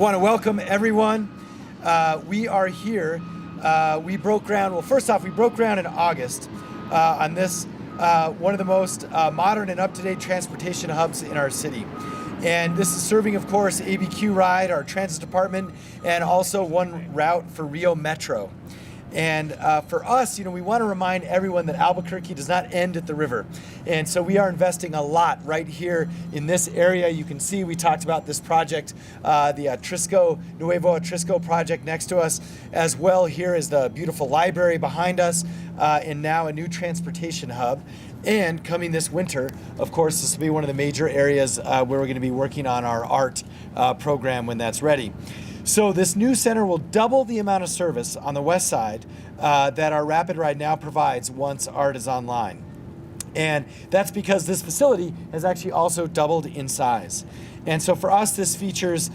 want to welcome everyone. We are here. We broke ground. Well, first off, we broke ground in August on this one of the most modern and up-to-date transportation hubs in our city. And this is serving, of course, ABQ RIDE, our transit department, and also one route for Rio Metro. And for us, we want to remind everyone that Albuquerque does not end at the river. And so we are investing a lot right here in this area. You can see we talked about this project, the Nuevo Atrisco project next to us. As well, here is the beautiful library behind us, and now a new transportation hub. And coming this winter, of course, this will be one of the major areas where we're going to be working on our art program when that's ready. So this new center will double the amount of service on the west side that our Rapid Ride now provides once art is online. And that's because this facility has actually also doubled in size. And so for us, this features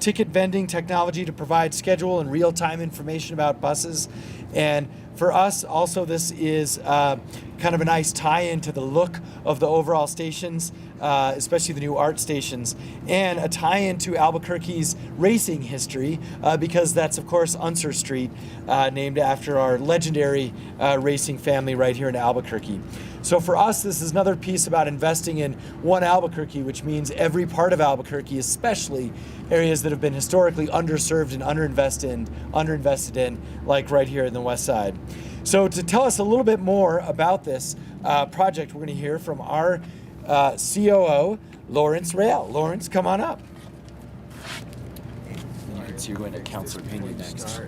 ticket vending technology to provide schedule and real-time information about buses. And for us, also, this is kind of a nice tie-in to the look of the overall stations, especially the new art stations, and a tie-in to Albuquerque's racing history, because that's, of course, Unser Street, named after our legendary racing family right here in Albuquerque. So for us, this is another piece about investing in one Albuquerque, which means every part of Albuquerque, especially areas that have been historically underserved and underinvested in, like right here in the west side. So to tell us a little bit more about this project, we're going to hear from our COO, Lawrence RAEL. Lawrence, come on up. So you're going to Councilor Pena next.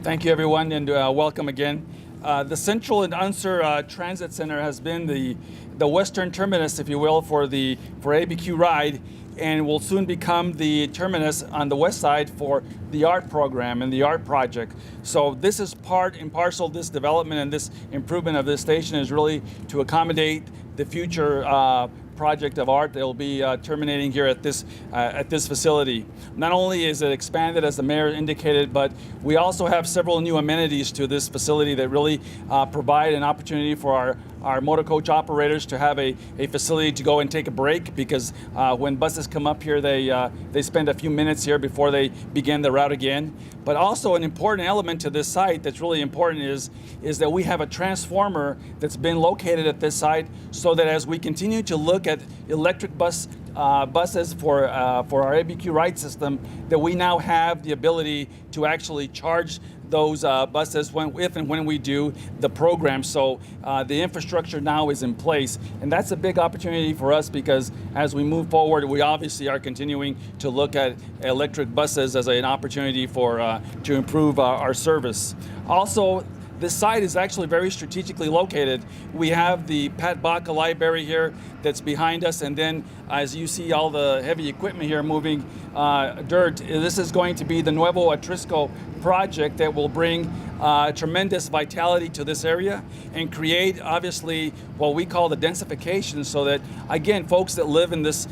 Thank you, everyone, and welcome again. The Central and Unser Transit Center has been the western terminus, if you will, for ABQ RIDE, and will soon become the terminus on the west side for the art program and the art project. So this is part and parcel, this development and this improvement of this station is really to accommodate the future project of art that will be terminating here at this facility. Not only is it expanded, as the mayor indicated, but we also have several new amenities to this facility that really provide an opportunity for our motor coach operators to have a facility to go and take a break, because when buses come up here, they spend a few minutes here before they begin the route again. But also an important element to this site that's really important is that we have a transformer that's been located at this site, so that as we continue to look at electric buses for our ABQ RIDE system, that we now have the ability to actually charge those buses if and when we do the program. So the infrastructure now is in place, and that's a big opportunity for us, because as we move forward, we obviously are continuing to look at electric buses as an opportunity to improve our service. Also, this site is actually very strategically located. We have the Pat Baca Library here that's behind us, and then as you see all the heavy equipment here moving dirt, this is going to be the Nuevo Atrisco project that will bring tremendous vitality to this area and create, obviously, what we call the densification, so that, again, folks that live in this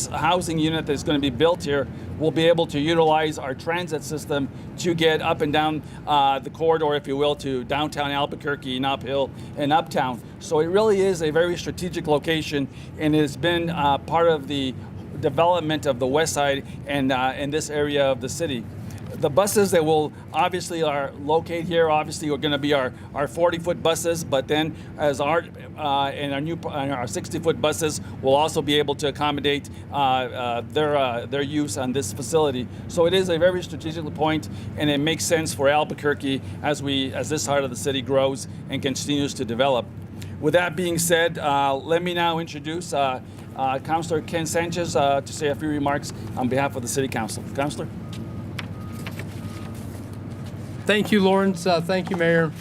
housing unit that's going to be built here will be able to utilize our transit system to get up and down the corridor, if you will, to downtown Albuquerque and uphill and uptown. So it really is a very strategic location, and it's been part of the development of the west side and in this area of the city. The buses that will obviously are located here, obviously, are going to be our 40-foot buses, but then as art and our 60-foot buses will also be able to accommodate their use on this facility. So it is a very strategic point, and it makes sense for Albuquerque as this part of the city grows and continues to develop. With that being said, let me now introduce Councilor Ken Sanchez to say a few remarks on behalf of the City Council. Councilor. Thank you, Lawrence. Thank you, Mayor.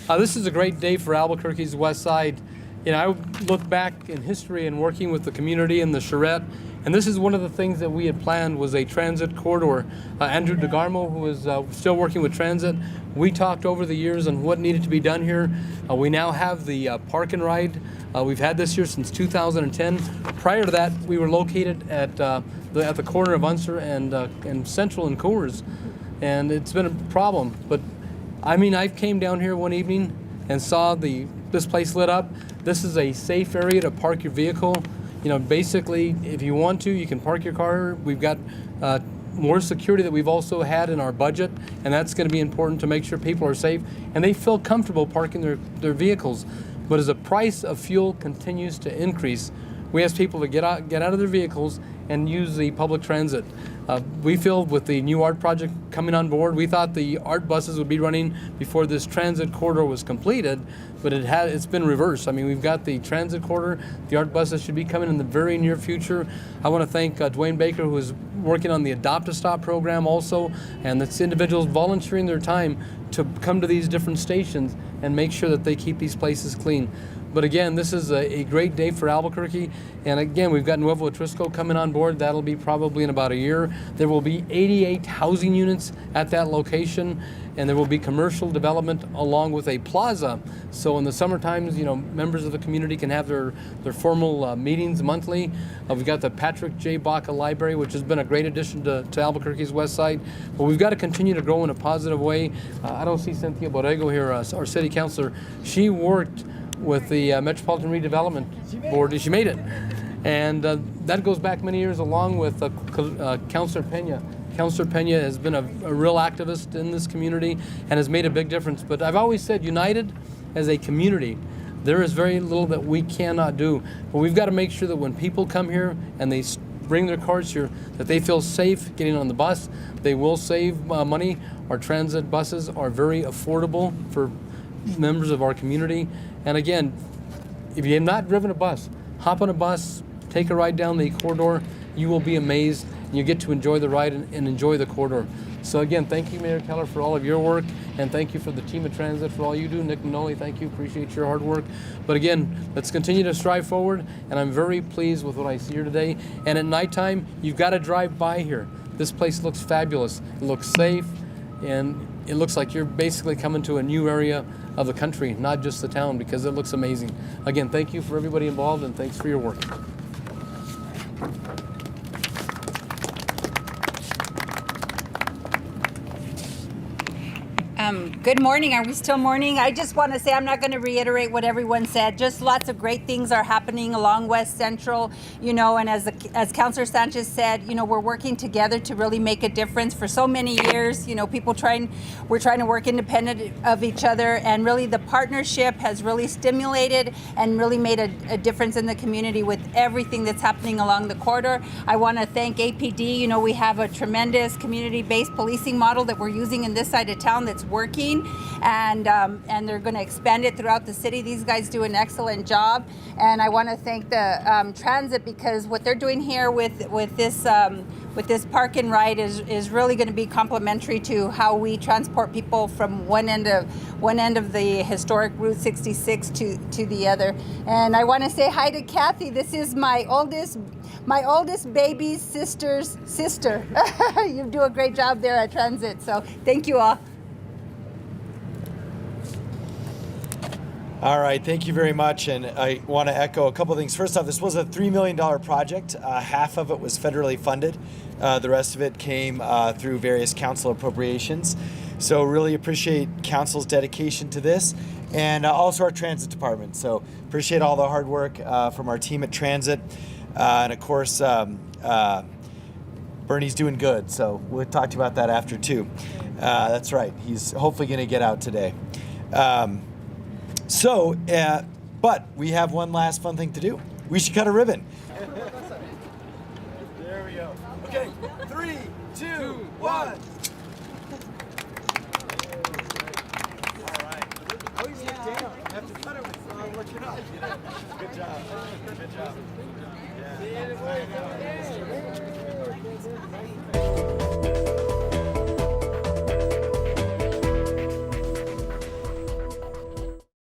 This is a great day for Albuquerque's West Side. I look back in history and working with the community in the charrette, and this is one of the things that we had planned was a transit corridor. Andrew DeGarmo, who is still working with transit, we talked over the years on what needed to be done here. We now have the Park and Ride. We've had this here since 2010. Prior to that, we were located at the corner of Unser and Central and Coors. And it's been a problem, but I came down here one evening and saw this place lit up. This is a safe area to park your vehicle. basically, if you want to, you can park your car. We've got more security that we've also had in our budget, and that's going to be important to make sure people are safe and they feel comfortable parking their vehicles. But as the price of fuel continues to increase, we ask people to get out of their vehicles and use the public transit. We feel with the new ART project coming on board, we thought the ART buses would be running before this transit corridor was completed, but it's been reversed. I mean, we've got the transit corridor, the ART buses should be coming in the very near future. I want to thank Dwayne Baker, who is working on the Adopt-A-Stop program also, and that's individuals volunteering their time to come to these different stations and make sure that they keep these places clean. But again, this is a great day for Albuquerque. And again, we've got Nuevo Atrisco coming on board. That'll be probably in about a year. There will be 88 housing units at that location, and there will be commercial development along with a plaza. So in the summer times, members of the community can have their formal meetings monthly. We've got the Patrick J. Baca Library, which has been a great addition to Albuquerque's West Side. But we've got to continue to grow in a positive way. I don't see Cynthia Borrego here, our city councilor. She worked with the Metropolitan Redevelopment Board. She made it. And that goes back many years along with Councilor Pena. Councilor Pena has been a real activist in this community and has made a big difference. But I've always said, united as a community, there is very little that we cannot do. But we've got to make sure that when people come here and they bring their cars here, that they feel safe getting on the bus. They will save money. Our transit buses are very affordable for members of our community. And again, if you have not driven a bus, hop on a bus, take a ride down the corridor. You will be amazed, and you get to enjoy the ride and enjoy the corridor. So again, thank you, Mayor Keller, for all of your work, and thank you for the team at Transit for all you do. Nick Manoli, thank you, appreciate your hard work. But again, let's continue to strive forward, and I'm very pleased with what I see here today. And at nighttime, you've got to drive by here. This place looks fabulous. It looks safe, and it looks like you're basically coming to a new area of the country, not just the town, because it looks amazing. Again, thank you for everybody involved, and thanks for your work. Good morning. Are we still morning? I just want to say I'm not going to reiterate what everyone said. Just lots of great things are happening along West Central, and as Councilor Sanchez said, we're working together to really make a difference. For so many years, we're trying to work independent of each other, and really the partnership has really stimulated and really made a difference in the community with everything that's happening along the corridor. I want to thank APD. We have a tremendous community-based policing model that we're using in this side of town that's working, and they're going to expand it throughout the city. These guys do an excellent job, and I want to thank the transit, because what they're doing here with this park and ride is really going to be complementary to how we transport people from one end of the historic Route 66 to the other. And I want to say hi to Kathy. This is my oldest baby's sister's sister. You do a great job there at Transit, so thank you all. All right, thank you very much, and I want to echo a couple of things. First off, this was a $3 million project. Half of it was federally funded. The rest of it came through various council appropriations. So really appreciate council's dedication to this, and also our transit department. So appreciate all the hard work from our team at Transit, and of course, Bernie's doing good. So we'll talk to you about that after too. That's right. He's hopefully going to get out today. But we have one last fun thing to do. We should cut a ribbon. There we go. Okay, 3, 2, 1. All right. Always look down. You have to cut it with what you're not. Good job. Good job. Yeah.